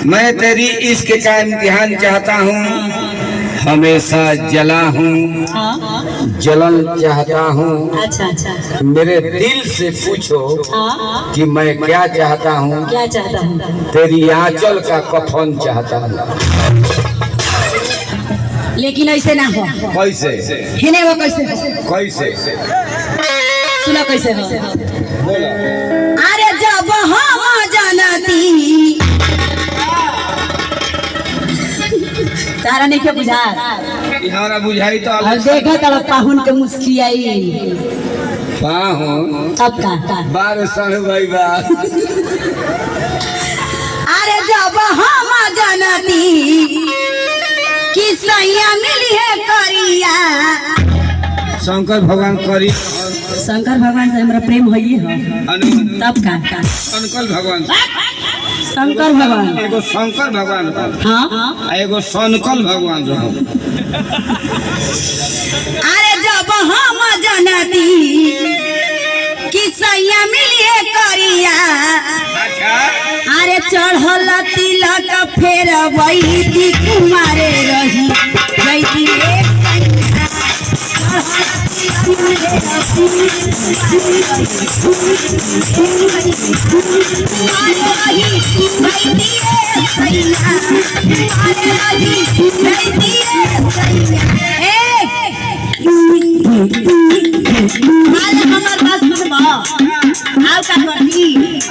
मैं तेरी इश्क का इम्तिहान चाहता हूँ, हमेशा जला हूँ, जलन चाहता हूँ। अच्छा अच्छा अच्छा। मेरे दिल से पूछो कि मैं क्या चाहता हूँ। क्या चाहता हूँ? तेरी आंचल का कफन चाहता हूँ। लेकिन ऐसे ना हो। कैसे? हिने वो कैसे हो? कैसे? सुनो कैसे हो। बोला। अरे जब हम जानती तारा नहीं क्या बुझा इहारा बुझाई तो और देखो तब पाहुन के मुस्कियाई पाहुन अब का 12 साल भाई बा। अरे जब हम जानती कि सैया मिली है करिया। शंकर भगवान करी, शंकर भगवान से हमारा प्रेम होई है तब का शंकर भगवान, शंकर भगवान एगो शंकर भगवान हाँ एगो शनकल भगवान रहो। अरे जब हम जानती कि सैया मिलिए करिया। अरे चढ़ल तिलक फेर वही कुमारे रही वही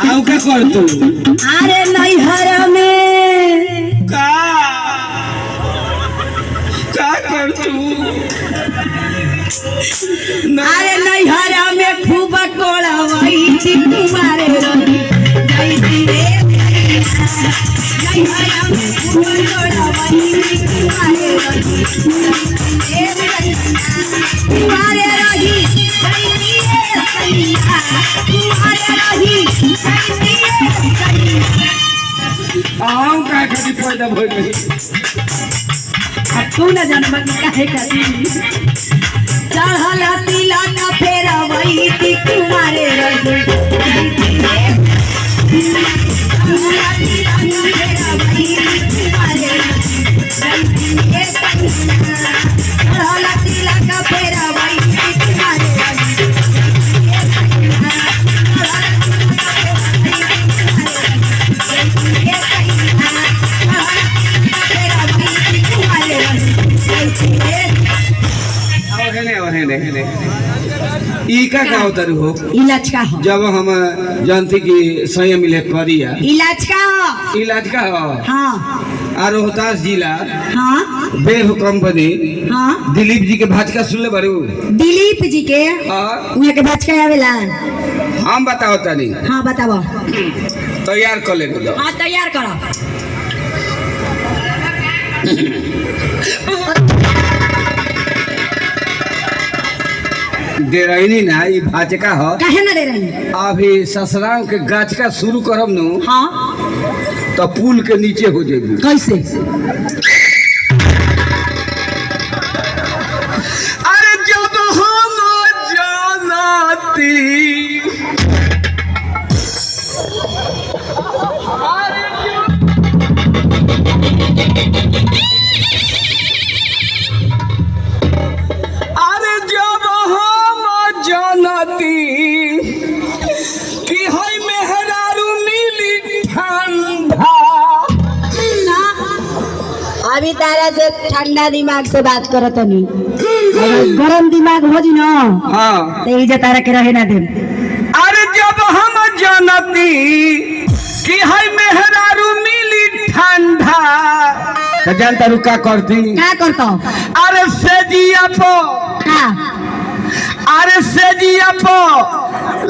आउ का कर तू? अरे नैहर में का कर तू? अरे नैहर में खूब कोड़वई कुमारे रही जैसी रे नैहर में खूब कोड़वई कुमारे रही कुमारे रही जैसी रे सैया कुमारे रही जैसी रे सैया। आउ का कदी पैदा भइल रही। अब तू न जानबा कि काहे करी चढ़ल तिलक फेर वही कुमारे रही चढ़ल तिलक फेर वही कुमारे ई का होता हो? इलाज का हो। जब हम जानती कि सही मिले करिया इलाज का हो। इलाज का हो। हाँ और रोहतास जिला हाँ बेह कंपनी हाँ दिलीप जी के भाजका सुनले बारू? दिलीप जी के हाँ उहाँ के भाजका आवेला। हम बताओ तनी। हाँ बताओ। तैयार कर ले। हाँ तैयार करो। डेराइनी ना ई भाजका हो। काहे ना दे रही? अभी ससुराल के गाछका शुरू करब नु हाँ तो पुल के नीचे हो जाएगी। कैसे? अरे जब हम जानती कि है मेहरारू मिली ठंडा। अभी तारा से ठंडा दिमाग से बात करो तनी। अगर गरम दिमाग हो जी ना हाँ तो ये तारा के रहे ना दे। अरे जब हम जानती कि है मेहरारू मिली ठंडा तो जानता रू का करती? क्या करता? अरे सेजिया पो अरे सेजिया पो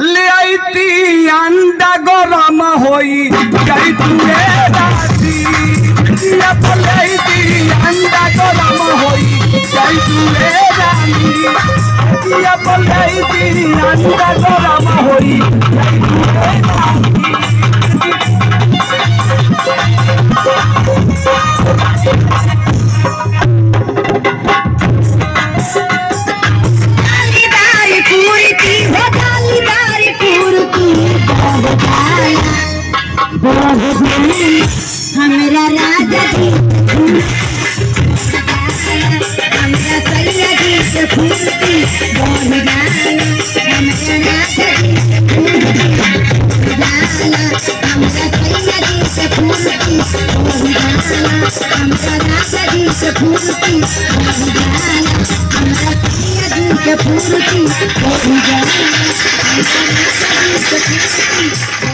ले आईती अंडा गरम होई जाई तुए राती। सेजिया पो ले आईती अंडा गरम होई जाई तुए राती। सेजिया पो ले आईती अंडा गरम होई जाई तुए राती। हमरा राजा जी हमरा सैया जी के फूर्ती बढ़ जाला हमरा राजा जी के फूर्ती जाला हमरा सैया जी के फूर्ती बढ़ जाला हमरा राजा जी के फूर्ती बढ़ जाला हमरा सैया जी के फूर्ती बढ़ जाला हमरा राजा जी के फूर्ती